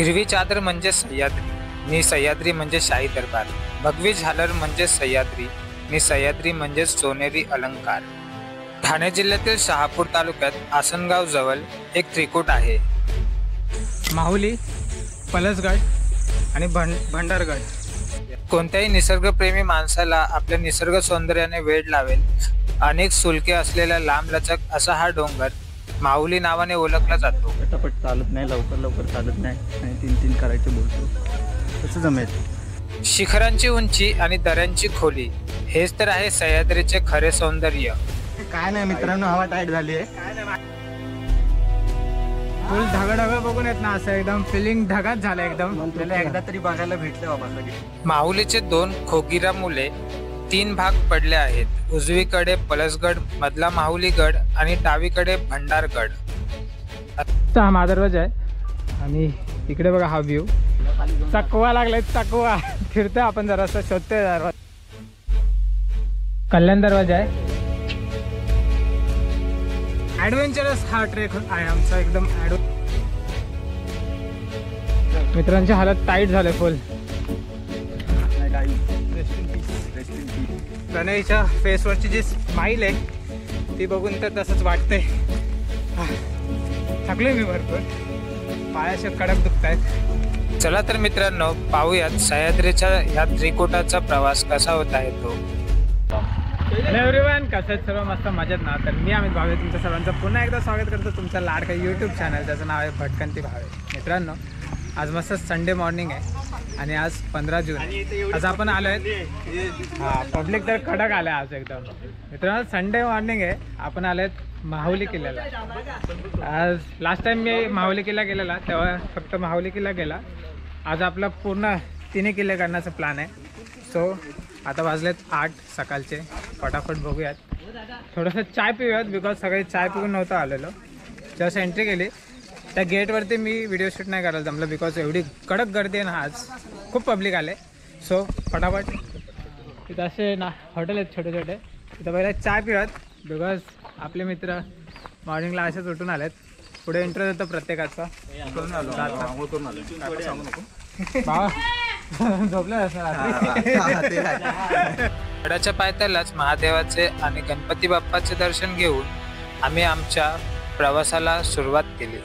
हिरवी चादर म्हणजे सह्याद्री, नि सह्याद्री म्हणजे शाही दरबार. भगवी झालर म्हणजे सह्याद्री, नि सह्याद्री म्हणजे सोनेरी अलंकार. ठाणे जिल्ह्यातील शहापूर तालुक्यात आसनगाव जवळ एक त्रिकूट आहे. माहुली, पलसगड आणि भंडारगड. कोणत्याही निसर्गप्रेमी माणसाला आपल्या निसर्ग सौंदर्याने वेड लावेल अनेक सुलके असलेला लांबलचक असा हा डोंगर माहुली नावाने ओळखला जातो. पटापट चालत नाही, लवकर लवकर चालत नाही आणि तीन तीन करायचे बोलतो, कसं जमेल. शिखरांची उंची आणि दऱ्यांची खोली हेच तर आहे सह्याद्रीचे खरे सौंदर्य. काय नाही मित्रांनो, हवा टाईट झाली आहे. फुल ढगाढगा बघून येत ना, असं एकदम फिलिंग ढगात झालं एकदम. त्याला एकदा तरी बघायला भेटले बाबा सगळे. माहुलीचे 2 खोगीरा मुले 3 भाग पडले आहेत. उजवीकडे पलसगड, मधला माहुलीगड आणि डावीकडे भंडारगड. हा महादरवाजा आहे आणि इकडे बघा हा व्ह्यू. चकवा लागलाय, चकवा फिरतोय आपण जरासं शोधतोय दरवाजा. कल्याण दरवाजा आहे. ॲडव्हेंचरस हा ट्रेक आहे आमचा एकदम. मित्रांची हालत टाईट झाले फुल. प्रणयच्या फेसवरची जी स्माईल आहे ती बघून तर तसंच वाटतंय. थकलोय मी भरपूर, पायाचे कडक दुखत आहेत. चला तर मित्रांनो, पाहूयात सह्याद्रीच्या ह्या त्रिकुटाचा प्रवास कसा होत आहे तो. हॅलो एव्हरीवन, कसं आहेत सर्व? मस्त मजेत ना? तर मी अमित भावे तुमच्या सर्वांचं पुन्हा एकदा स्वागत करतो तुमच्या लाडका यूट्यूब चॅनल, ज्याचं नाव आहे भटकंती भावे. मित्रांनो, आज मस्त संडे मॉर्निंग आहे आणि आज 15 जून. आज आपण आलो आहेत, हां पब्लिक तर कडक आलं आज एकदम. मित्रांनो, संडे मॉर्निंग आहे, आपण आलो आहेत माहुली किल्ल्याला. आज लास्ट टाइम मी माहुली किल्ला गेलेला तेव्हा फक्त माहुली किल्ला गेला. आज आपला पूर्ण 3 किल्ले करण्याचा प्लॅन आहे. सो आता वाजलेत 8 सकाळचे. फटाफट बघूयात, थोडंसं चाय पिऊयात, बिकॉज सगळे चाय पिऊन नव्हतं आलेलो. जस्ट एंट्री केली त्या गेटवरती मी व्हिडिओ शूट नाही करायला जमलं, बिकॉज एवढी कडक गर्दी आहे ना, आज खूप पब्लिक आले. सो फटाफट तिथं असे ना हॉटेल आहेत छोटे छोटे, तिथं पहिला चाय पिऊयात, बिकॉज आपले मित्र मॉर्निंगला असेच उठून आलेत. पुढे इंटरेस्ट होतो प्रत्येकाचा. झोपले गडाच्या पायथ्यालाच महादेवाचे आणि गणपती बाप्पाचे दर्शन घेऊन आम्ही आमच्या प्रवासाला सुरुवात केली.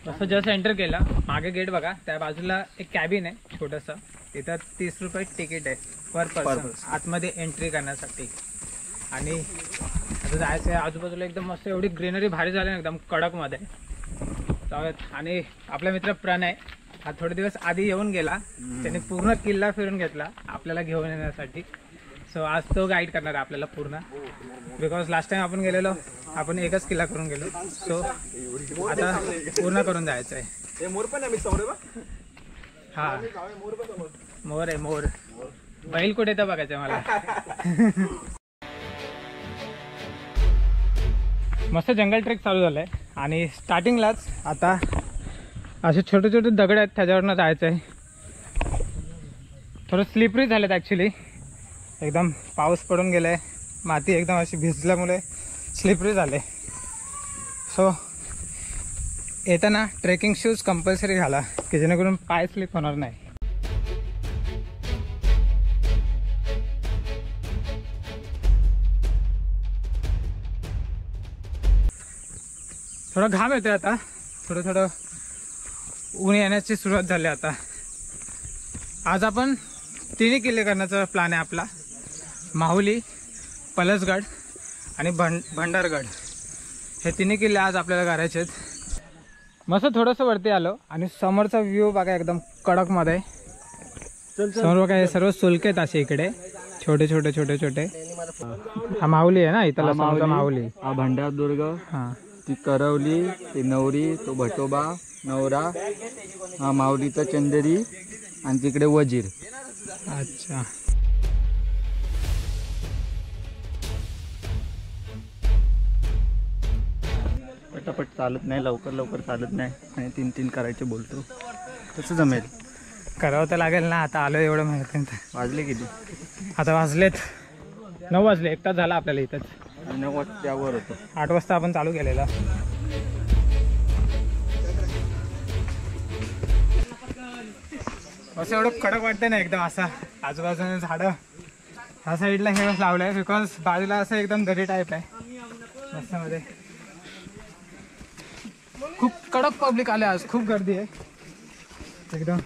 असं जस्ट एंटर केला, मागे गेट बघा, त्या बाजूला एक कॅबिन आहे छोटंसं. तिथं 30 रुपये तिकीट आहे पर पर्सन आतमध्ये एंट्री करण्यासाठी. आणि आता जायचं आहे. आजूबाजूला एकदम मस्त एवढी ग्रीनरी भारी झाली ना, एकदम कडकमध्ये. आणि आपला मित्र प्रणय हा थोडे दिवस आधी येऊन गेला, त्याने पूर्ण किल्ला फिरून घेतला आपल्याला घेऊन येण्यासाठी. सो आज तो गाईड करणार आहे आपल्याला पूर्ण, बिकॉज लास्ट टाइम आपण गेलेलो, आपण एकच किल्ला करून गेलो. सो आता पूर्ण करून जायचं आहे. हा मोर आहे, मोर. बैल कुठे तर बघायचं मला. मस्त जंगल ट्रेक चालू झालं आहे आणि स्टार्टिंगलाच आता असे छोटे छोटे दगड आहेत, त्याच्यावरनं जायचं आहे. थोडं स्लिपरी झालेत ॲक्च्युली, एकदम पाऊस पडून गेला आहे, माती एकदम अशी भिजल्यामुळे स्लिपरी झाले. सो येताना ट्रेकिंग शूज कंपल्सरी घाला, की जेणेकरून पाय स्लिप होणार नाही. थोडं घाम येतोय आता, थोडं थोडं ऊन येण्याची सुरुवात झाली आता. आज आपण 3 किल्ले करण्याचा प्लॅन आहे आपला. माहुली, पलसगड आणि भंडारगड हे 3 किल्ले आज आपल्याला करायचे आहेत. मस्त थोडंसं वरती आलो आणि समोरचा व्ह्यू बघा, एकदम कडकमध्ये. समोर बघा, हे सर्व सुलके आहेत असे इकडे छोटे छोटे छोटे छोटे. हा माहुली आहे ना, इथला समोरचा माहुली. हा भंडारदुर्ग, हां ती करवली, ती नवरी, तो भटोबा नवरा, हा माऊलीचा चंदेरी आणि तिकडे वजीर. अच्छा, पटापट चालत नाही, लवकर लवकर चालत नाही आणि तीन तीन करायचे बोलतो, कसं जमेल. करावं तर लागेल ना, आता आलो एवढं माहिती. वाजले किती? आता वाजलेत 9 वाजले. 1 तास झाला आपल्याला इथंच. 9 वाजता त्यावर होतो. 8 वाजता आपण चालू केलेला. असं एवढं कडक वाटतं ना एकदम असं. आजूबाजूने झाडं ह्या साईडला हे लावलं आहे बिकॉज बाजूला असं एकदम दरी टाईप आहे मस्तमध्ये. खूप कडक पब्लिक आले आज, खूप गर्दी आहे एकदम.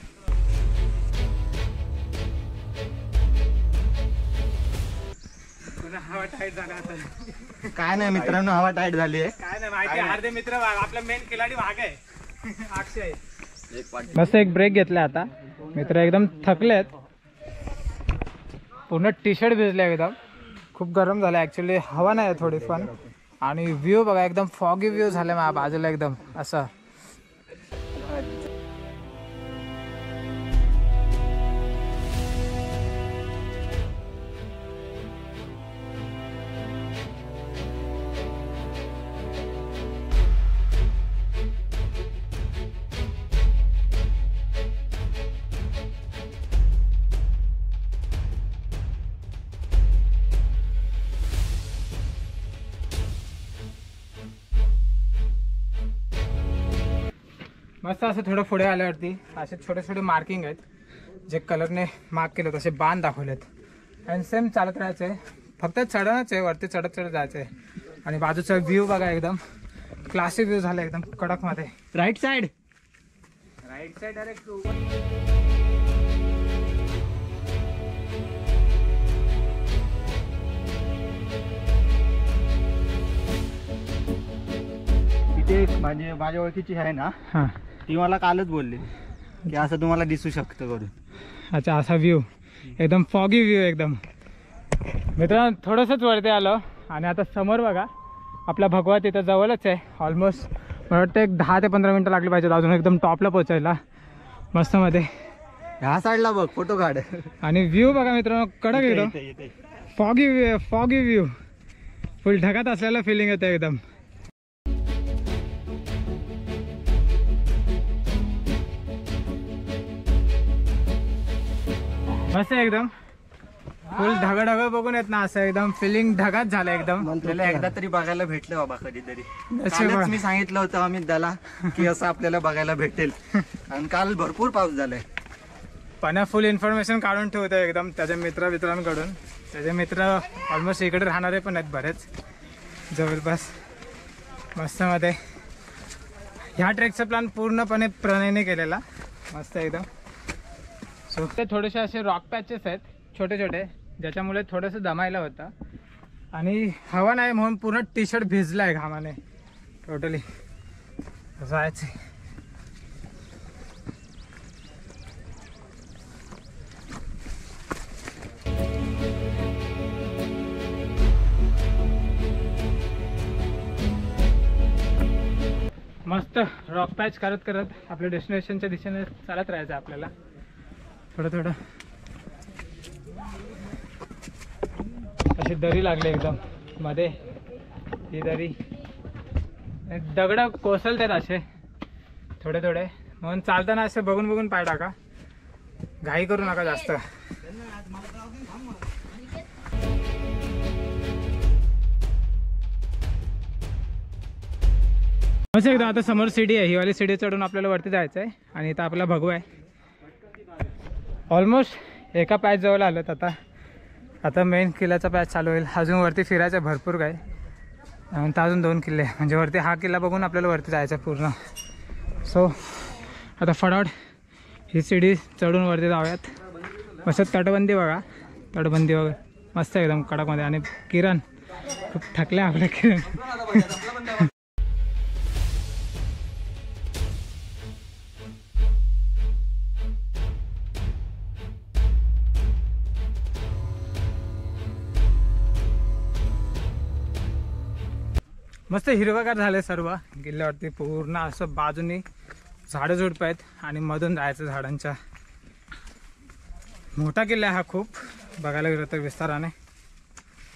हवा टाईट झाला आता. काय नाही मित्रांनो, हवा टाईट झाली आहे. काय नाही माहिती, अर्धे मित्र आपला मेन खिलाडी भाग आहे अक्षय. मस्त एक ब्रेक घेतला आता. मित्र एकदम थकलेत, पूर्ण टी शर्ट भिजले एकदम. खूप गरम झालं ॲक्च्युली, हवा नाही आहे थोडी पण. आणि व्ह्यू बघा एकदम फॉगी व्ह्यू झाला माझ्या बाजूला एकदम असं. मस्त असं थोडं पुढे आल्यावरती असे छोटे छोटे मार्किंग आहेत, जे कलरने मार्क केले तसे बाण दाखवलेत. आणि सेम चालत राहायचं आहे, फक्त चढणच आहे, वरती चढत चढत जायचं आहे. आणि बाजूचा व्ह्यू बघा एकदम क्लासिक व्ह्यू झाला एकदम कडकमध्ये. राईट साईड डायरेक्ट तिथे एक माझ्या ओळखीची आहे ना, हां. ती मला कालच बोलली की असं तुम्हाला दिसू शकतं करून. अच्छा, असा व्ह्यू एकदम फॉगी व्ह्यू एकदम. मित्रांनो थोडंसंच वरती आलो आणि आता समोर बघा आपला भगवा तिथं जवळच आहे. ऑलमोस्ट मला वाटतं एक 10 ते 15 मिनटं लागली पाहिजेत अजून एकदम टॉपला पोचायला मस्तमध्ये. ह्या साईडला बघ, फोटो काढ. आणि व्ह्यू बघा मित्रांनो कडक एकदम फॉगी व्ह्यू फुल ढगात असलेला फिलिंग येतं एकदम. मस्त एकदम फुल ढग बघून येत ना, असं एकदम फिलिंग ढगात झालं एकदम. त्याला एकदा तरी बघायला भेटलं बाबा कधीतरी. नशीब. कालच मी सांगितलं होतं अमित दाला की असं आपल्याला बघायला भेटेल, आणि काल भरपूर पाऊस झालाय. पण फुल इन्फॉर्मेशन काढून ठेवतो एकदम त्याच्या मित्रांकडून. त्याचे मित्र ऑलमोस्ट इकडे राहणारे पण आहेत बरेच जवळपास. मस्तमध्ये ह्या ट्रेकचा प्लॅन पूर्णपणे प्रणयने केलेला, मस्त एकदम. सो ते थोडेसे असे रॉक पॅचेस आहेत छोटे छोटे, ज्याच्यामुळे थोडंसं दमायला होतं. आणि हवा नाही म्हणून पूर्ण टी शर्ट भिजला आहे घामाने टोटली. जायचं मस्त रॉक पॅच करत करत आपल्या डेस्टिनेशनच्या दिशेने चालत राहायचं आपल्याला थोडं थोडं. अशी दरी लागली एकदम मध्ये, ही दरी दगड कोसळतात असे थोडे थोडे, म्हणून चालताना असे बघून बघून पाय टाका, घाई करू नका जास्त. असं एकदा आता समोर सीडी आहे, ही वाली सीडी चढून आपल्याला वरती जायचं आहे. आणि इथं आपला भगवा आहे. ऑलमोस्ट एका पॅच जवळ आलोत आता मेन किल्ल्याचा पॅच चालू होईल. अजून वरती फिरायचं भरपूर काय, तर अजून 2 किल्ले, म्हणजे वरती हा किल्ला बघून आपल्याला वरती जायचं पूर्ण. सो आता फटाफट ही सीडी चढून वरती जाऊयात. मस्त तटबंदी बघा, तटबंदी वगैरे मस्त एकदम कडकमध्ये. आणि किरण खूप थकले आपले किरण. मस्त हिरवागार झाले सर्व किल्ल्यावरती, पूर्ण असं बाजूनी झाडं झुडपं आहेत आणि मधून जायचं झाडांच्या. मोठा किल्ला आहे हा, खूप बघायला गेलं तर विस्ताराने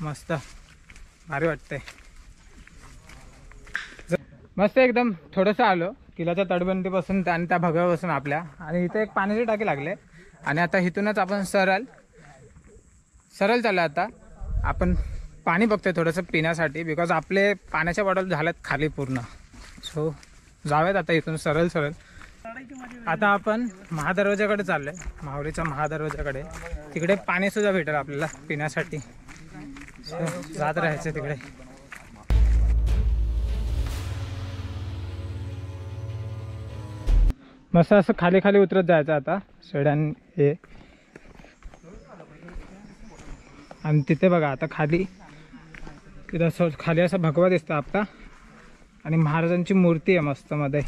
मस्त भारी वाटतंय. मस्त एकदम थोडंसं आलो किल्ल्याच्या तटबंदीपासून आणि त्या भगव्यापासून आपल्या. आणि इथे एक पाण्याची टाकी लागले आणि आता इथूनच आपण सरळ चाललो. आता आपण पाणी बघतोय थोडंसं पिण्यासाठी, बिकॉज आपले पाण्याच्या बॉटल झाल्यात खाली पूर्ण. सो जाऊयात आता इथून सरळ. आता आपण महादरवाजाकडे चाललोय, माहुलीच्या महादरवाजाकडे. तिकडे पाणी सुद्धा भेटेल आपल्याला पिण्यासाठी. जात राहायचं तिकडे. मस्त असं खाली खाली उतरत जायचं आता शेड्यान हे. आणि तिथे बघा आता खाली, तिथं असं खाली असा भगवा दिसतो आपला आणि महाराजांची मूर्ती आहे मस्त मध्ये.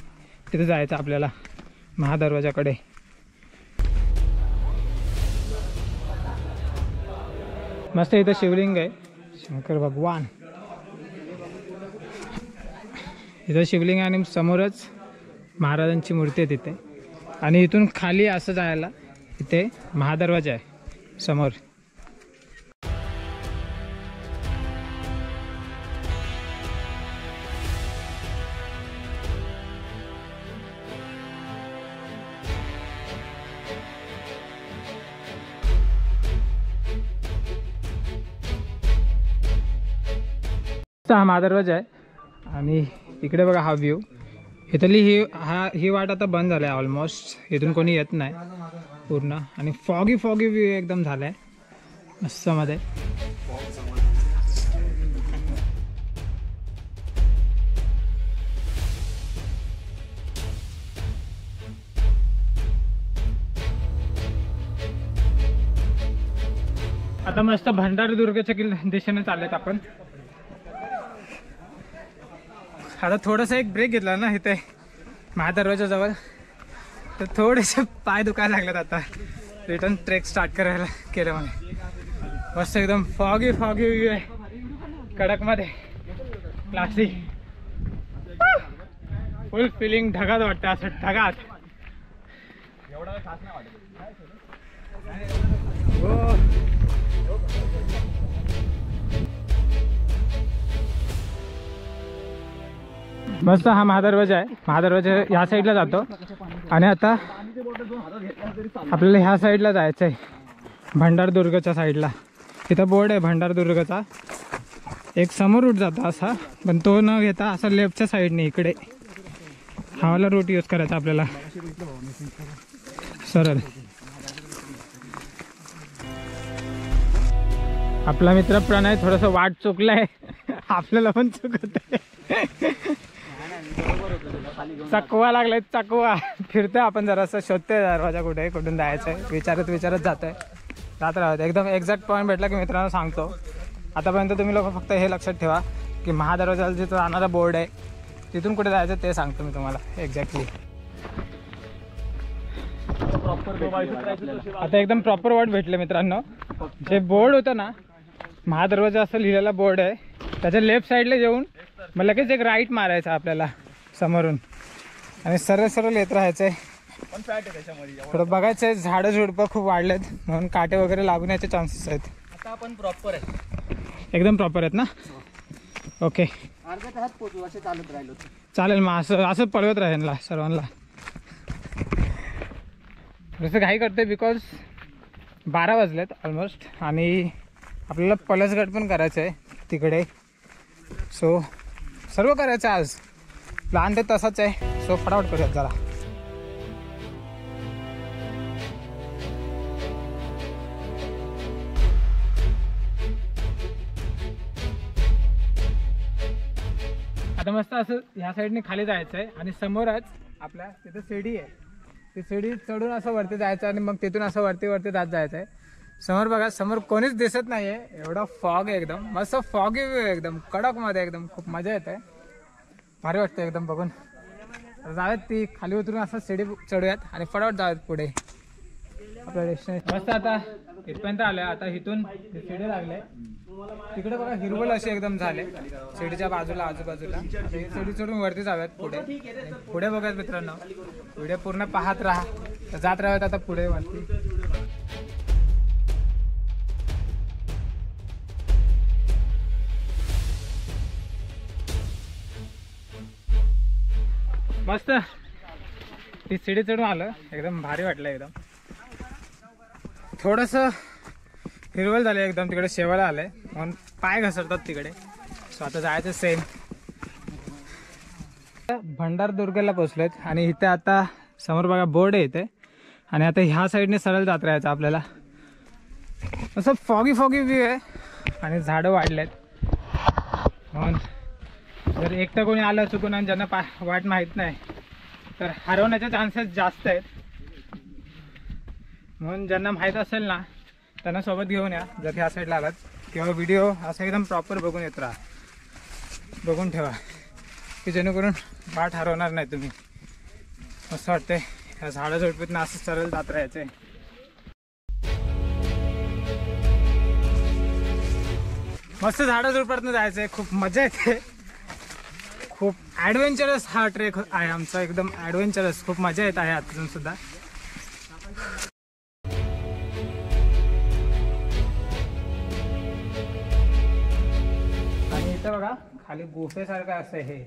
तिथे जायचं आपल्याला महादरवाजाकडे. मस्त इथं शिवलिंग आहे, शंकर भगवान इथं शिवलिंग आहे आणि समोरच महाराजांची मूर्ती आहे तिथे. आणि इथून खाली असं जायला इथे महादरवाजा आहे समोर. हा महादरवाजा आहे आणि इकडे बघा हा व्ह्यू. इथली ही वाट आता बंद झाली आहे ऑलमोस्ट. इथून कोणी येत नाही पूर्ण. आणि फॉगी व्ह्यू एकदम झाला आहे मस्त मध्ये. आता मस्त भंडारदुर्गच्या दिशेने चाललेत आपण. आता थोडंसं एक ब्रेक घेतला ना इथे महादरवाजाजवळ, तर थोडेसे पाय दुखायला लागलेत. आता रिटर्न ट्रेक स्टार्ट करायला केलं म्हणे. मस्त एकदम फॉगी व्ह्यू आहे कडकमध्ये. क्लासिक फुल फिलिंग ढगात वाटतं असं ढगात. मस्त हा महादरवाजा आहे. महादरवाजा ह्या साईडला जातो आणि आता आपल्याला ह्या साईडला जायचं आहे भंडारदुर्गच्या साईडला. तिथं बोर्ड आहे भंडारदुर्गचा. एक समोर रूट जातो असा, पण तो न घेता असा लेफ्टच्या साईडने इकडे हा वाला रूट यूज करायचा आपल्याला सरळ. आपला मित्र प्रणय थोडंसं वाट चुकलाय, आपल्याला पण चुकत आहे. चकवा लागलाय चकवा. फिरतोय आपण जरासं, शोधतोय दरवाजा कुठून जायचंय. विचारत जातोय. जात राहत एकदम एक्झॅक्ट पॉईंट भेटला की मित्रांनो सांगतो. आतापर्यंत तुम्ही लोक फक्त हे लक्षात ठेवा की महादरवाजाला जिथं जाणारा बोर्ड आहे तिथून कुठे जायचं ते सांगतो मी तुम्हाला एक्झॅक्टली. आता एकदम प्रॉपर वर्ड भेटले मित्रांनो. जे बोर्ड होतं ना, महादरवाजा असं लिहिलेला बोर्ड आहे, त्याच्या लेफ्ट साईडला येऊन मग लगेच एक राईट मारायचा आपल्याला समोरून आणि सरळ येत राहायचंय. थोडं बघायचंय, झाडं झुडपं खूप वाढलेत म्हणून काटे वगैरे लागून याचे चान्सेस आहेत. आता आपण प्रॉपर आहे, एकदम प्रॉपर आहेत ना. ओके अर्ध्या तासात पोहोचू असे चालत राहिलो. चालेल मग असं पळवत राहील सर्वांना. जसं घाई करते बिकॉज 12 वाजलेत ऑलमोस्ट आणि आपल्याला पलसगड पण करायचं आहे तिकडे. सो सर्व करायचं आज. प्लॅन ते तसाच आहे. सो फटाफट करूयात जरा. आता मस्त असं ह्या साईडने खाली जायचं आहे आणि समोरच आपल्या तिथं शिडी आहे. ती शिडी चढून असं वरती जायचं आणि मग तिथून असं वरती जात जायचं आहे. समोर बघा, समोर कोणीच दिसत नाही आहे. एवढा फॉग आहे, एकदम मस्त फॉगी व्ह्यू, एकदम कडकमध्ये, एकदम खूप मजा येते. भारी वाटतं एकदम बघून. जाऊयात ती खाली उतरून असं शिडी चढूयात आणि फटाफट जाऊयात पुढे आपल्या डेस्टिनेशन. मस्त आता इथपर्यंत आलं. आता इथून शिडी लागले तिकडे बघा, हिरवळ अशी एकदम झाले शिडीच्या बाजूला आजूबाजूला. शिडी चढून वरती जाऊयात पुढे बघूयात मित्रांनो. व्हिडिओ पूर्ण पाहत राहा. जात राहूयात आता पुढे वरती. मस्त ती शिडी चढून आलं, एकदम भारी वाटलं. एकदम थोडंसं हिरवळ झालं एकदम. तिकडे शेवाला आलंय म्हणून पाय घसरतात तिकडे. सो आता जायचं सेम. भंडारदुर्गला पोचलोय आणि इथे आता समोर बघा बोर्ड आहे इथे. आणि आता ह्या साईडने सरळ जात राहायचं आपल्याला. असं फॉगी व्ह्यू आहे आणि झाडं वाढलेत. म्हणून जर एकटं कोणी आलं चुकून आणि ज्यांना वाट माहीत नाही तर हरवण्याचे चान्सेस जास्त आहेत. म्हणून ज्यांना माहीत असेल ना त्यांना सोबत घेऊन या जर ह्या साईडला आलात, किंवा व्हिडिओ असा एकदम प्रॉपर बघून येत राहा. बघून ठेवा की जेणेकरून वाट हरवणार नाही तुम्ही. असं वाटतंय ह्या झाडं झोडपीतनं असं सरळ जात राहायचं आहे. मस्त झाडं झोडपीतनं जायचं आहे. खूप मजा येते. खूप ॲडव्हेंचरस हा ट्रेक आहे आमचा. एकदम ॲडव्हेंचरस. खूप मजा येत आहे अजून सुद्धा. आणि इथं बघा खाली गुफेसारखं असं हे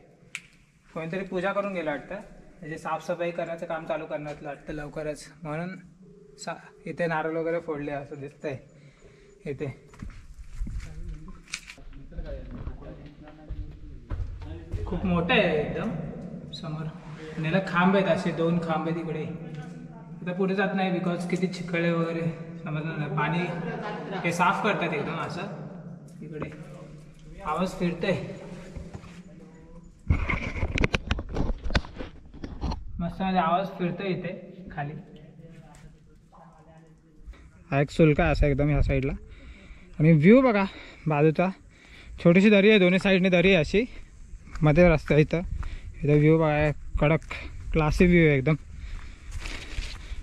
कोणीतरी पूजा करून गेलं वाटतं. त्याची साफसफाई करण्याचं काम चालू करण्यात वाटतं लवकरच. म्हणून इथे नारळ वगैरे फोडले असं दिसतंय इथे. खूप मोठं आहे एकदम समोर. आणि याला खांब आहेत असे 2 खांब आहेत इकडे. इथं पुढे जात नाही बिकॉज किती चिखळे वगैरे समजलं नाही. पाणी हे साफ करतात एकदम असं. इकडे आवाज फिरतोय मस्त. म्हणजे आवाज फिरतोय इथे खाली. हा एक सुलका असा एकदम ह्या साईडला. आणि व्ह्यू बघा बाजूचा. छोटीशी दरी आहे, दोन्ही साईडने दरी आहे अशी. मध्ये रस्ता इथं व्ह्यू बघा कडक क्लासी व्ह्यू आहे एकदम.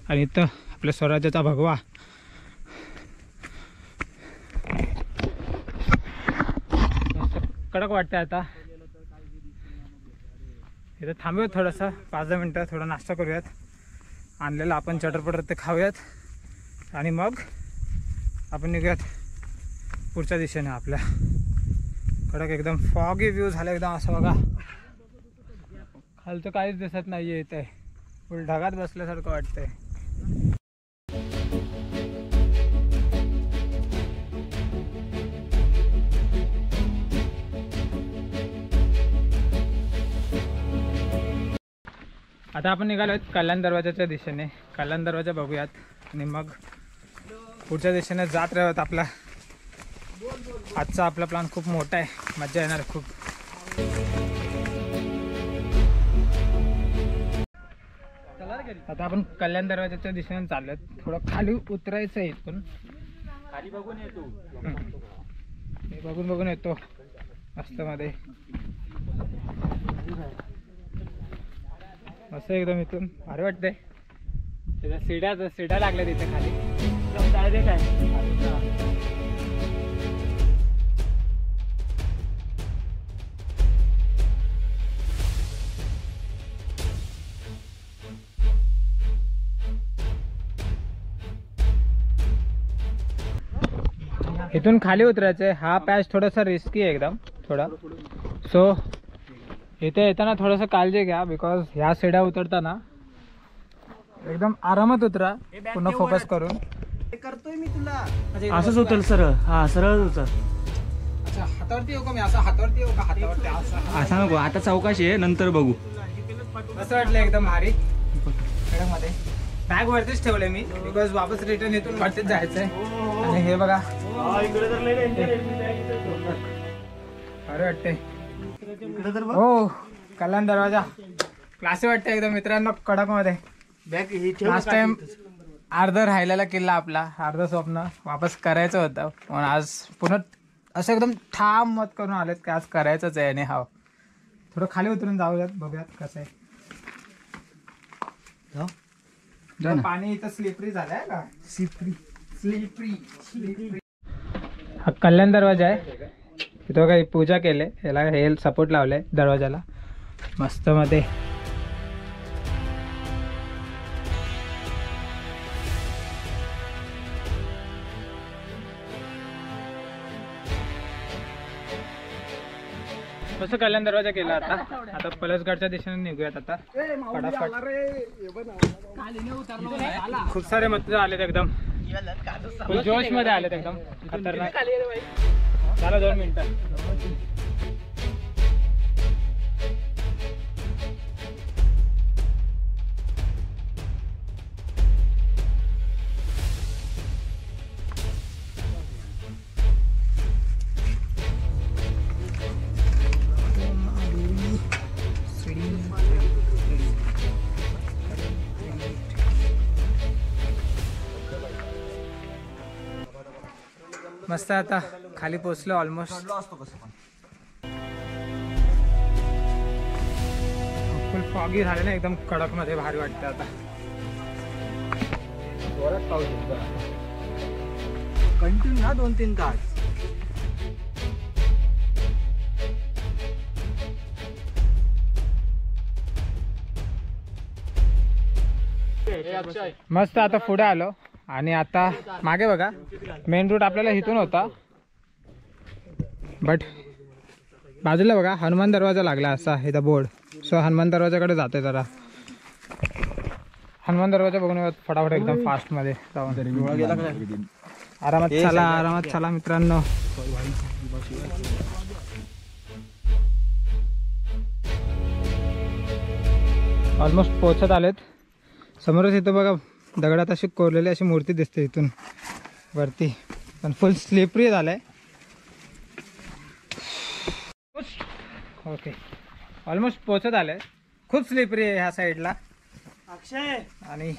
आणि इथं आपल्या स्वराज्याचा भगवा. कडक वाटतं. आता इथं थांबूयात थोडंसं 5-10 मिनटं. थोडा नाश्ता करूयात. आणलेलं आपण चटरपटर ते खाऊयात आणि मग आपण निघूयात पुढच्या दिशेने आपल्या. कडक एकदम फॉगी व्ह्यू झाला एकदम असं बघा. खालचं काहीच दिसत नाही आहे इथे. फुल ढगात बसल्यासारखं वाटतंय. आता आपण निघालो आहेत कल्याण दरवाजाच्या दिशेने. कल्याण दरवाजा बघूयात आणि मग पुढच्या दिशेने जात राहूयात. आपला आजचा आपला प्लॅन खूप मोठा आहे. मजा येणार खूप. आता आपण कल्याण दरवाजाच्या दिशेने चाललोय. थोडं खाली उतरायचं आहे इथून. खाली बघून येतो. मी बघून येतो मस्त मध्ये. असं एकदम इथून भारी वाटतंय. त्याच्या सीड्या लागल्या तिथे खाली. इथून खाली उतरायचं आहे. हा पॅच थोडासा रिस्की आहे एकदम थोडा. सो इथे येताना थोडंसं काळजी घ्या बिकॉज ह्या सीड्या उतरताना एकदम आरामात उतरा. पूर्ण फोकस करून. करतोय मी तुला. असंच उतर सरळ. हा सरळ उतर. अच्छा हातावरती येऊ का मी? असं हातावरती येऊ का? हातावरती असा नको. आता चौकाशी आहे नंतर बघू. असं वाटलं एकदम भारी. मध्ये बॅग वरतीच ठेवले मी बिकॉज वापस रिटर्न इथून वरतीच जायचंय. आणि हे बघा अरे वाटतंय. हो कल्याण दरवाजा क्लासी वाटतं एकदम मित्रांनो. कडक मध्ये. लास्ट टाइम अर्ध राहिलेला किल्ला आपला, अर्ध स्वप्न वापस करायचं होतं. पण आज पुन्हा असं एकदम ठाम मत करून आलेत की आज करायचंच आहे. आणि हा थोडं खाली उतरून जाऊयात बघूयात कसं आहे. पाणी इथं स्लिपरी झालंय का? स्लिपरी. हा कल्याण दरवाजा आहे. तिथं काही पूजा केले. याला हे सपोर्ट लावले दरवाजाला मस्त मध्ये. कसं कल्याण दरवाजा केला. आता पलसगडच्या दिशेने निघूयात आता फटाफट. खूप सारे मतं आलेत एकदम. फुल जोश मध्ये आलेत एकदम खतरनाक. झालं 2 मिनिटं. मस्त आता खाली पोचलो ऑलमोस्ट. फुल फॉगी झाले ना एकदम कडक मध्ये भारी वाटतं आता. जोरात पाऊस येतो कंटिन्यू ना 2-3 तास. मस्त आता पुढे आलो आणि आता मागे बघा मेन रूट आपल्याला इथून होता बट बाजूला बघा हनुमान दरवाजा लागला असा इथं बोर्ड. सो हनुमान दरवाजाकडे जाते जरा. हनुमान दरवाजा बघून फटाफट एकदम फास्ट मध्ये जाऊन आरामात चला मित्रांनो. ऑलमोस्ट पोहोचत आलेत. समोरच इथं बघा दगडात अशी कोरलेली अशी मूर्ती दिसते इथून वरती, पण फुल स्लिपरी झालंय. ओके ऑलमोस्ट पोहोचत आले. खूप स्लिपरी आहे ह्या साईडला. आणि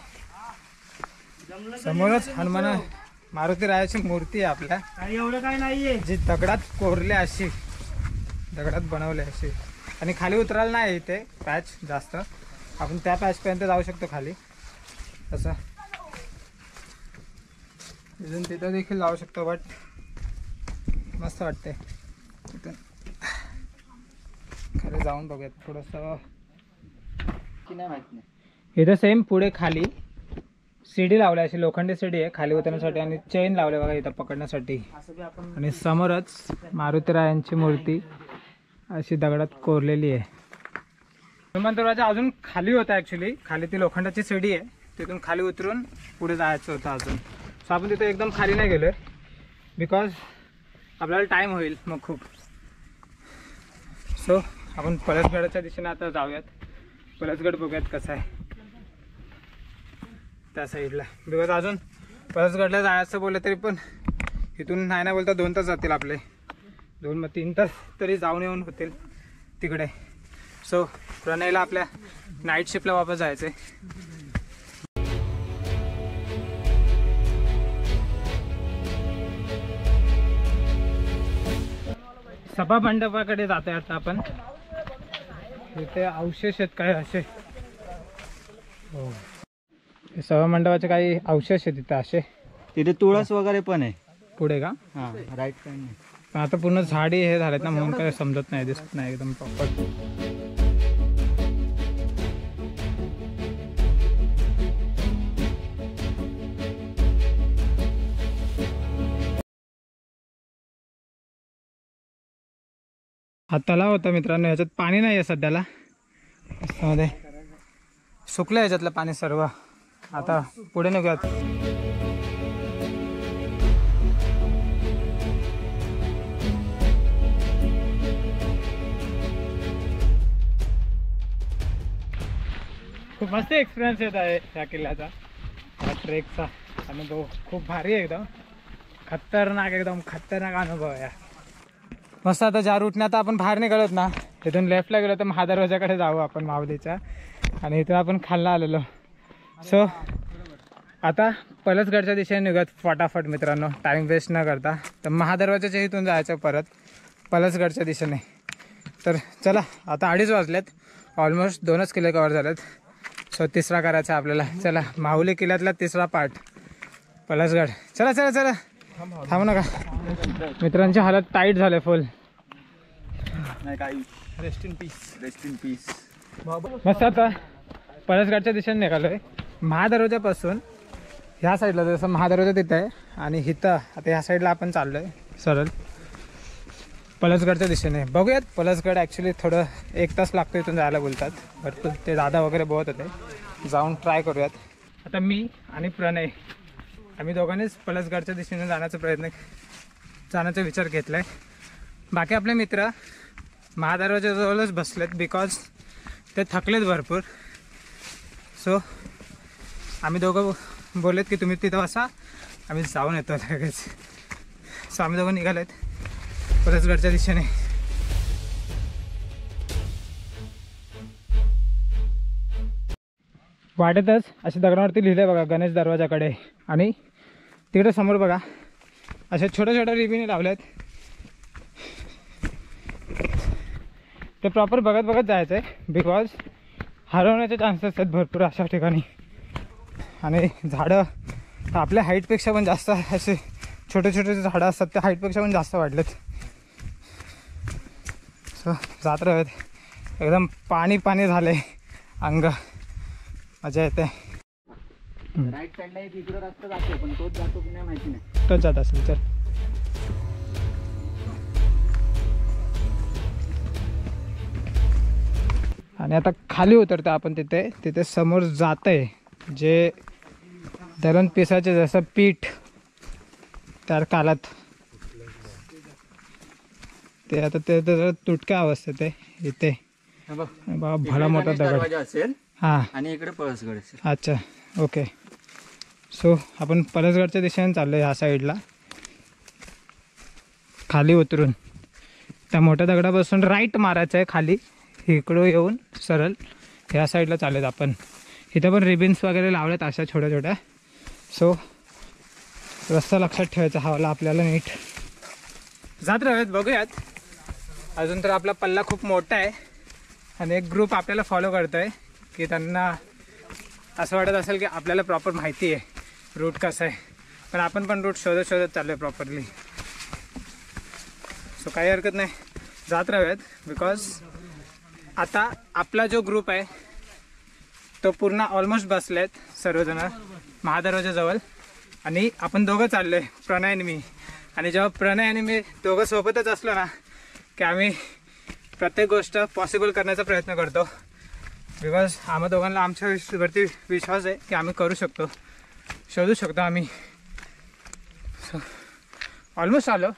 समोरच हनुमान मारुती रायाची मूर्ती आहे आपल्या. एवढं काय नाहीये जी दगडात कोरले अशी, दगडात बनवले अशी. आणि खाली उतरायला नाही इथे पॅच जास्त, आपण त्या पॅचपर्यंत जाऊ शकतो खाली असं. इथून तिथं देखील जाऊ शकतो बट मस्त वाटते. तिथून खाली जाऊन बघूयात थोडंसं की नाही माहित नाही. इथं सेम पुढे खाली सीडी लावली अशी लोखंडी सीडी आहे खाली उतरण्यासाठी आणि चेन लावले बघा इथं पकडण्यासाठी. आणि समोरच मारुतीरायांची मूर्ती अशी दगडात कोरलेली आहे. हनुमान दरवाजा अजून खाली होता ॲक्च्युली. खाली ती लोखंडाची सीडी आहे, तिथून खाली उतरून पुढे जायचं होतं अजून. सो आपण तिथे एकदम खाली नाही गेलो आहे बिकॉज आपल्याला टाईम होईल मग खूप. सो आपण पलसगडच्या दिशेने आता जाऊयात. पलसगड बघूयात कसं आहे त्या साईडला. बिकॉज अजून पलसगडला जायचं बोललं तरी पण इथून नाही बोलता 2 तास जातील आपले. 2 मग 3 तास तरी जाऊन येऊन होतील तिकडे. सो प्रणयला आपल्या नाईट शिफ्टला वापस जायचं आहे. सभा मंडपाकडे जातोय आता आपण. इथे अवशेष आहेत काय असे. हो सभा मंडपाचे काही अवशेष आहेत तिथे असे. तिथे तुळस वगैरे पण आहे पुढे का? हां राईट साईड नाही. पण आता पूर्ण झाडी हे झालेत ना म्हणून काय समजत नाही, दिसत नाही एकदम प्रॉपर. हा तलाव होता मित्रांनो. ह्याच्यात पाणी नाही आहे सध्याला. मध्ये सुकलं ह्याच्यातलं पाणी सर्व. आता पुढे निघूयात. खूप मस्त एक्सपिरियन्स येत आहे ह्या किल्ल्याचा. ह्या ट्रेकचा अनुभव खूप भारी आहे एकदम. खतरनाक एकदम खतरनाक अनुभव आहे. मस्त आता ज्या रूटने आता आपण बाहेर निघालोत ना तिथून लेफ्टला गेलो तर महादरवाजाकडे जाऊ आपण माऊलीच्या. आणि इथून आपण खालना आलेलो. सो आता पलसगडच्या दिशेने निघत फटाफट मित्रांनो, टाईम वेस्ट न करता. तर महादरवाजाच्या इथून जायचं परत पलसगडच्या दिशेने. तर चला आता 2:30 वाजलेत. ऑलमोस्ट 2च किल्ले कवर झालेत. सो 3रा करायचा आपल्याला. चला माहुली किल्ल्यातला 3रा पार्ट पलसगड. चला चला चला थांबू नका. मित्रांची हालत टाईट झाले फुल. नाही काही. Rest in peace. मस्त आता पलसगडच्या दिशेने निघालोय. महादरवाजापासून ह्या साईडला जसं महादरवाजा तिथं आहे आणि इथं आता ह्या साईडला आपण चाललो आहे सरळ पलसगडच्या दिशेने. बघूयात पलसगड ॲक्च्युली थोडं 1 तास लागतो इथून जायला बोलतात. भरपूर ते दादा वगैरे बोलत होते. जाऊन ट्राय करूयात. आता मी आणि प्रणय आम्ही दोघांनीच पलसगडच्या दिशेने जाण्याचा विचार घेतला आहे. बाकी आपले मित्र महादरवाजाजवळच बसलेत बिकॉज ते थकलेत भरपूर. सो आम्ही दोघं बोललेत की तुम्ही तिथं बसा, आम्ही जाऊन येतो लगेच. सो आम्ही दोघं निघालो आहेत पलसगडच्या दिशेने. वाटेतच अशी दगडावरती लिहिलं आहे बघा गणेश दरवाजाकडे. आणि तिकडे समोर बघा अशा छोट्या छोट्या रिबीने लावल्यात. ते प्रॉपर बघत बघत जायचं आहे बिकॉज हरवण्याचे चान्सेस आहेत भरपूर अशा ठिकाणी. आणि झाडं आपल्या हाईटपेक्षा पण जास्त असे छोटे छोटे जे झाडं असतात त्या हाईटपेक्षा पण जास्त वाढलेत. सो जात राहत एकदम पाणी पाणी झाले अंग, मजा येते. राईट साईडला एक इकडं रस्ता जातो पण तोच जातो की नाही माहिती नाही. तोच जात असेल. चल आणि आता खाली उतरतो आपण. तिथे समोर जात आहे जे दळण पिसाचे जसं पीठ त्या कालात ते आता ते जरा तुटक्या अवस्थेत आहे. इथे बाबा भला मोठा दगड दरवाजा असेल हां. आणि इकडे पळसगड असेल. अच्छा ओके. सो आपण पलसगडच्या दिशेने चाललो ह्या साईडला. खाली उतरून त्या मोठ्या दगडापासून राईट मारायचं आहे खाली. इकडं येऊन सरळ ह्या साईडला चाललेत आपण. इथं पण रिबिन्स वगैरे लावलेत अशा छोट्या छोट्या. सो रस्ता लक्षात ठेवायचा हवाला आपल्याला नीट. जात राहूयात बघूयात. अजून तर आपला पल्ला खूप मोठा आहे आणि एक ग्रुप आपल्याला फॉलो करतो आहे की त्यांना असं वाटत असेल की आपल्याला प्रॉपर माहिती आहे रूट कसं आहे. पण आपण पण रूट शोधत शोधत चाललो आहे प्रॉपरली. सो काही हरकत नाही, जात राहूयात. बिकॉज आता आपला जो ग्रुप आहे तो पूर्ण ऑलमोस्ट बसले आहेत सर्वजण महादरवाजाजवळ. आणि आपण दोघं चाललो आहे, प्रणय आणि मी. आणि जेव्हा प्रणय आणि मी दोघं सोबतच असलो ना की आम्ही प्रत्येक गोष्ट पॉसिबल करण्याचा प्रयत्न करतो. बिकॉज आम्हा दोघांना आमच्यावरती विश्वास आहे की आम्ही करू शकतो, शोधू शकतो आम्ही. सो ऑलमोस्ट आलो.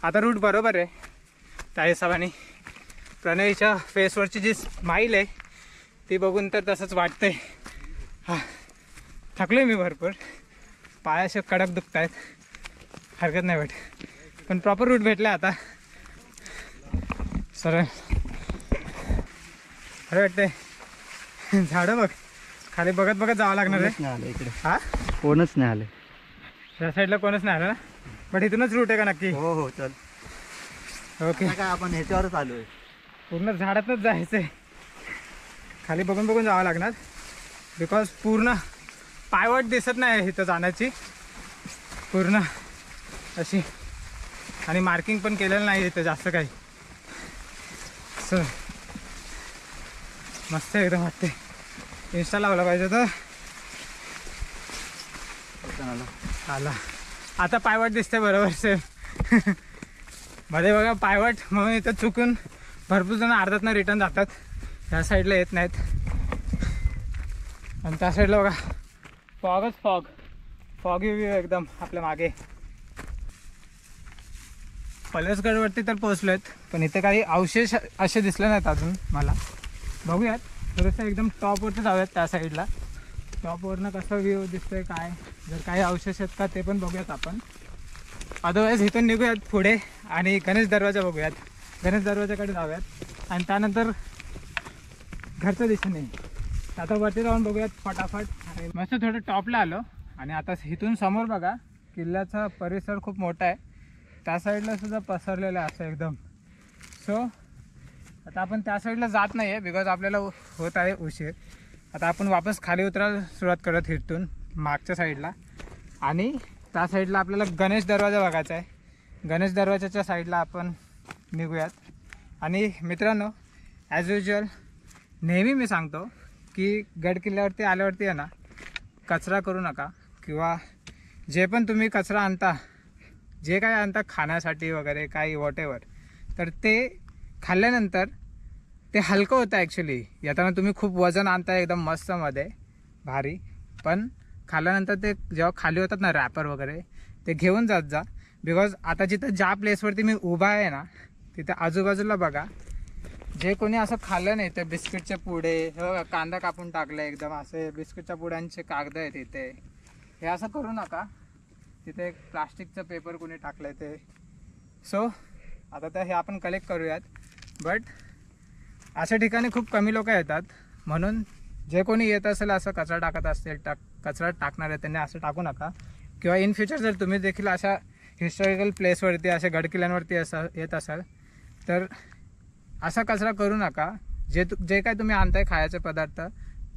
आता रूट बरोबर आहे त्या हिशोबाने. प्रणयच्या फेसवरची जी स्माईल आहे ती बघून तर तसंच वाटतंय. हां थकलो आहे मी भरपूर, पाय असे कडक दुखत आहेत. हरकत नाही बट पण प्रॉपर रूट भेटला आता. सरळ अरे वाटतंय. झाडं बघ खाली बघत बघत जावं लागणार आहे. नाही आलं इकडे, हां कोणच नाही आले. त्या साईडला कोणच नाही आलं ना. बट इथूनच रूट आहे का नक्की? हो हो चल. ओके काय आपण ह्याच्यावरच आलो आहे. पूर्ण झाडातच जायचं आहे. खाली बघून बघून जावं लागणार बिकॉज पूर्ण पायवाट दिसत नाही इथं जाण्याची पूर्ण अशी. आणि मार्किंग पण केलेलं नाही इथं जास्त काही. सो मस्त एकदम वाटते. इन्स्टा लावला पाहिजे तर आला. आता पायवाट दिसते बरोबर सेम. मध्ये बघा पायवाट म्हणून इथं चुकून भरपूर जण अर्ध्यातनं रिटर्न जातात. ह्या साईडला येत नाहीत. आणि त्या साईडला बघा फॉगच फॉग, फॉगी व्ह्यू एकदम आपल्या मागे. पलसगडवरती तर पोचलो आहेत पण इथे काही अवशेष असे दिसले नाहीत अजून मला. बघूयात थोडंसं एकदम टॉपवरती जाऊयात त्या साईडला. टॉपवरनं कसं व्ह्यू दिसतोय काय, जर काही अवशेष आहेत का ते पण बघूयात आपण. अदरवाईज इथून निघूयात पुढे आणि गणेश दरवाजा बघूयात. गणेश दरवाजाकडे जाऊयात आणि त्यानंतर घरच्या दिशेने आता वरती जाऊन बघूयात फटाफट. आणि मस्त थोडं टॉपला आलो. आणि आता इथून समोर बघा किल्ल्याचा परिसर खूप मोठा आहे. त्या साईडला सुद्धा पसरलेलं आहे असं एकदम. सो आता आपण त्या साईडला जात नाही आहे बिकॉज आपल्याला होत आहे उशीर. आता आपण वापस खाली उतरायला सुरुवात करत इथून मागच्या साईडला. आणि त्या साईडला आपल्याला गणेश दरवाजा बघायचा आहे. गणेश दरवाजाच्या साईडला आपण निघूयात. आणि मित्रांनो ॲज युजल नेहमी मी सांगतो की गड किल्ल्यावरती आल्यावरती आहे ना कचरा करू नका. किंवा जे पण तुम्ही कचरा आणता, जे काय आणता खाण्यासाठी वगैरे काही वॉटेवर, तर ते खाल्ल्यानंतर ते हलकं होतं ॲक्च्युली. येताना तुम्ही खूप वजन आणता एकदम मस्तमध्ये भारी, पण खाल्ल्यानंतर ते जेव्हा खाली होतात ना रॅपर वगैरे ते घेऊन जात जा. बिकॉज आता जिथं ज्या प्लेसवरती मी उभा आहे ना तिथे आजूबाजूला बघा जे कोणी असं खाल्लं नाही ते बिस्किटचे पुडे, कांदा कापून टाकलं एकदम असे बिस्किटच्या पुड्यांचे कागद आहेत इथे. हे असं करू नका. तिथे एक प्लास्टिकचं पेपर कोणी टाकलं आहे ते. सो आता तर हे आपण कलेक्ट करूयात. बट अशा ठिकाणी खूप कमी लोक येतात म्हणून जे कोणी येत असेल असं कचरा टाकत असतील कचरा टाकणार आहे त्यांनी असं टाकू नका. किंवा इन फ्युचर जर तुम्ही देखील अशा हिस्टॉरिकल प्लेसवरती अशा गडकिल्ल्यांवरती येत असाल तर असा कचरा करू नका. जे काय तुम्ही आणताय खायचे पदार्थ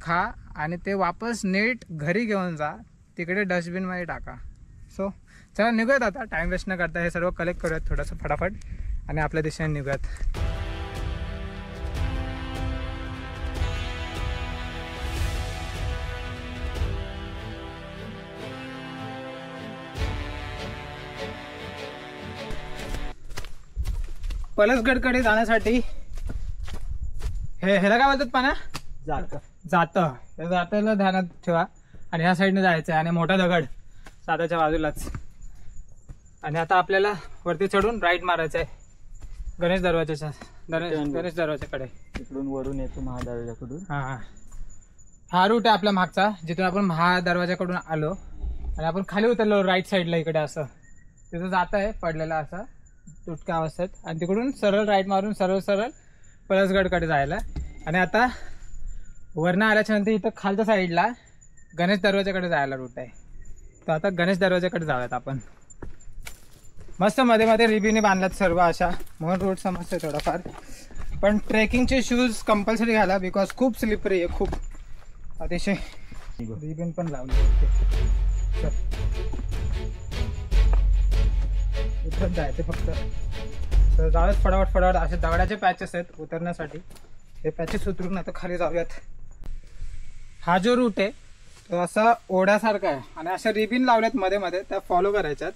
खा आणि ते वापस नीट घरी घेऊन जा, तिकडे डस्टबिनमध्ये टाका. सो चला निघूयात आता, टाईम वेस्ट न करता हे सर्व कलेक्ट करूयात थोडंसं फटाफट आणि आपल्या दिशेने निघूयात. पलसगडकडे जाण्यासाठी ह्याला काय बोलतात पाना जातं ध्यानात ठेवा. आणि ह्या साईडने जायचं आहे आणि मोठा दगड साताच्या बाजूलाच. आणि आता आपल्याला वरती चढून राईट मारायचं आहे गणेश दरवाजाच्याकडे. इकडून वरून येतो महादरवाजाकडून. हा रूट आहे आपल्या मागचा, जिथून आपण महादरवाजाकडून आलो आणि आपण खाली उतरलो राईट साईडला इकडे. असं तिथं जात आहे पडलेला असा तुटक्या अवस्थेत आणि तिकडून सरळ राईट मारून सरळ पलसगडकडे जायला. आणि आता वरनं आल्याच्या नंतर इथं खालच्या साईडला गणेश दरवाजाकडे जायला रूट आहे. तर आता गणेश दरवाजाकडे जाऊयात आपण. मस्त मध्ये मध्ये रिबीने बांधल्यात सर्व अशा, म्हणून रूट समजते थोडाफार. पण ट्रेकिंगचे शूज कंपल्सरी घाला बिकॉज खूप स्लिपरी आहे, खूप अतिशय. रिबीन पण लावली उतरत जायचे फक्त. तर जाऊयात फटाफट. असे दगडाचे पॅचेस आहेत उतरण्यासाठी, हे पॅचेस उतरून आता खाली जाऊयात. हा जो रूट आहे तो असा ओढ्यासारखा आहे आणि अशा रिबीन लावल्यात मध्ये मध्ये, त्या फॉलो करायच्यात.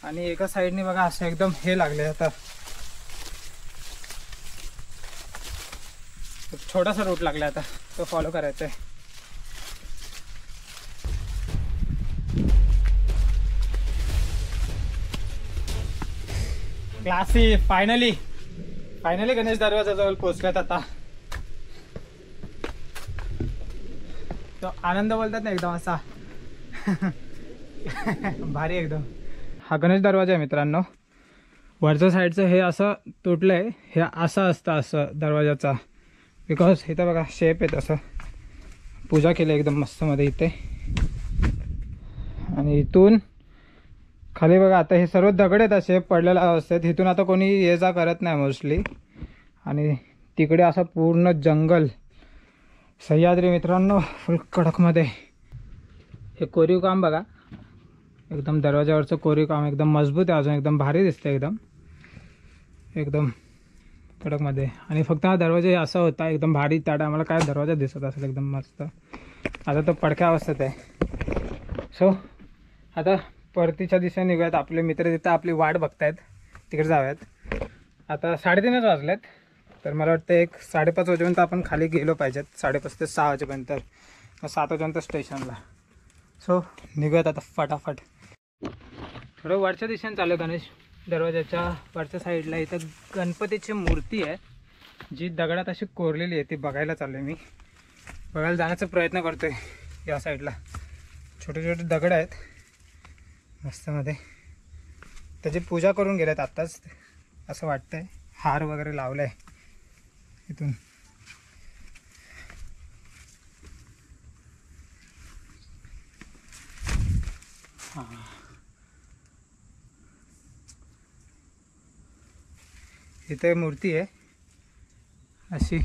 आणि एका साईडने बघा असं एकदम हे लागले, आता छोटासा रूट लागला, आता तो फॉलो करायचा आहे. क्लासी फायनली गणेश दरवाजाजवळ पोहोचल्यात आता. तो आनंद बोलतात ना एकदम असा भारी एकदम. हा गणेश दरवाजा आहे मित्रांनो. वरच्या साईडचं हे असं तुटलंय, हे असं असतं असं दरवाजाचा, बिकॉज इथं बघा शेप आहे तसं. पूजा केली एकदम मस्त मध्ये इथे. आणि इथून खाली बघा आता हे सर्व दगड आहेत असे पडलेल्या अवस्थेत. इथून आता कोणी ये जा करत नाही मोस्टली. आणि तिकडे असं पूर्ण जंगल, सह्याद्री मित्रांनो फुल कडकमध्ये. हे कोरीव काम बघा, एकदम दरवाजावरचं कोरीव काम एकदम मजबूत आहे, अजून एकदम भारी दिसतं एकदम कडकमध्ये. आणि फक्त हा दरवाजा असा होता एकदम भारी, त्या टायमाला काय दरवाजा दिसत असेल एकदम मस्त. आता तो पडक्या अवस्थेत आहे. सो आता परतीच्या दिशेने निघूयात. आपले मित्र तिथं आपली वाट बघतायत, तिकडे जाऊयात. आता 3:30 वाजलेत, तर मला वाटतं एक 5:30 वाजेपर्यंत आपण खाली गेलो पाहिजेत. 5:30 ते 6 वाजेपर्यंत, 7 वाजेपर्यंत स्टेशनला. सो निघूयात आता फटाफट. थोडं वरच्या दिशेने चालू. गणेश दरवाजाच्या वरच्या साईडला इथं गणपतीची मूर्ती आहे, जी दगडात अशी कोरलेली आहे, ती बघायला चालू आहे. मी बघायला जाण्याचा प्रयत्न करतो आहे. या साईडला छोटे छोटे दगड आहेत मस्तमध्ये, त्याची पूजा करून गेल्यात आत्ताच असं वाटतंय. हार वगैरे लावला आहे इथून. हां इथे मूर्ती आहे अशी.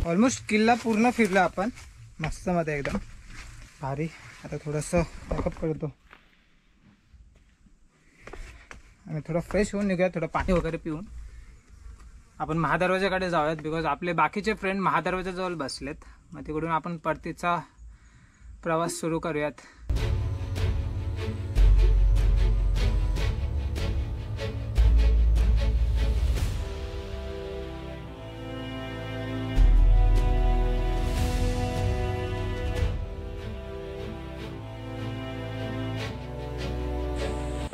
ऑलमोस्ट किल्ला पूर्ण फिरला आपण मस्तमध्ये एकदम भारी. आता थोडंसं पॅकअप करतो आणि थोडं फ्रेश होऊन निघूया, थोडं पाणी वगैरे पिऊन आपण महादरवाजाकडे जाऊयात. बिकॉज आपले बाकीचे फ्रेंड महादरवाजाजवळ बसलेत, मग तिकडून आपण परतीचा प्रवास सुरू करूयात.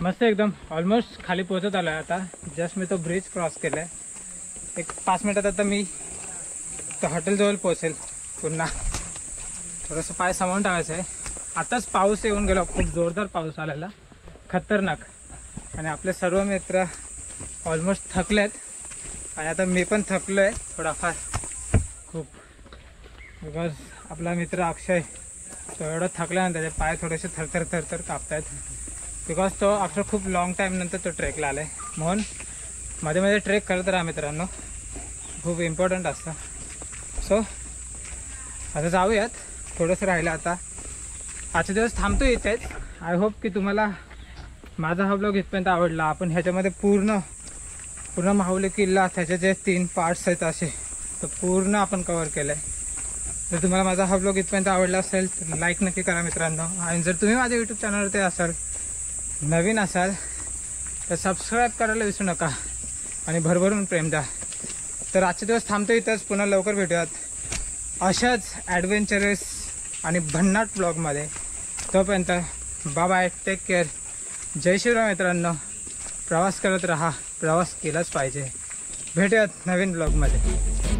मस्त एकदम ऑलमोस्ट खाली पोहोचत आलो आहे. आता जस्ट मी तो ब्रिज क्रॉस केला आहे. एक 5 मिनटात आता मी त्या हॉटेलजवळ पोहोचेल. पुन्हा थोडंसं पाय सामावून टाकायचं आहे. आताच पाऊस येऊन गेला, खूप जोरदार पाऊस आलेला, खतरनाक. आणि आपले सर्व मित्र ऑलमोस्ट थकले आहेत आणि आता मी पण थकलो आहे थोडाफार खूप. बिकॉज आपला मित्र अक्षय तो एवढा थकल्यानंतर त्याचे पाय थोडेसे थरथर कापतायत बिकॉज तो आफ्टर खूप लॉंग टाईमनंतर तो ट्रेकला आला आहे. म्हणून मध्ये मध्ये ट्रेक करत राहा मित्रांनो, खूप इम्पॉर्टंट असतं. सो आता जाऊयात, थोडंसं राहिलं आता. आजचे दिवस थांबतो इथेच. आय होप की तुम्हाला माझा हा ब्लॉग इथपर्यंत आवडला. आपण ह्याच्यामध्ये पूर्ण माहुली किल्ला, त्याचे जे 3 पार्ट्स आहेत असे, तर पूर्ण आपण कवर केलं आहे. जर तुम्हाला माझा हा ब्लॉग इथपर्यंत आवडला असेल तर लाईक नक्की करा मित्रांनो. आणि जर तुम्ही माझ्या यूट्यूब चॅनलवरती असाल, नवीन असाल, तर सबस्क्राईब करायला विसरू नका आणि भरभरून प्रेम द्या. तर आजचे दिवस थांबतो इथंच. पुन्हा लवकर भेटूयात अशाच ॲडव्हेंचरस आणि भन्नाट ब्लॉगमध्ये. तोपर्यंत बाय बाय, टेक केअर, जय शिवराय मित्रांनो. प्रवास करत राहा, प्रवास केलाच पाहिजे. भेटूयात नवीन ब्लॉगमध्ये.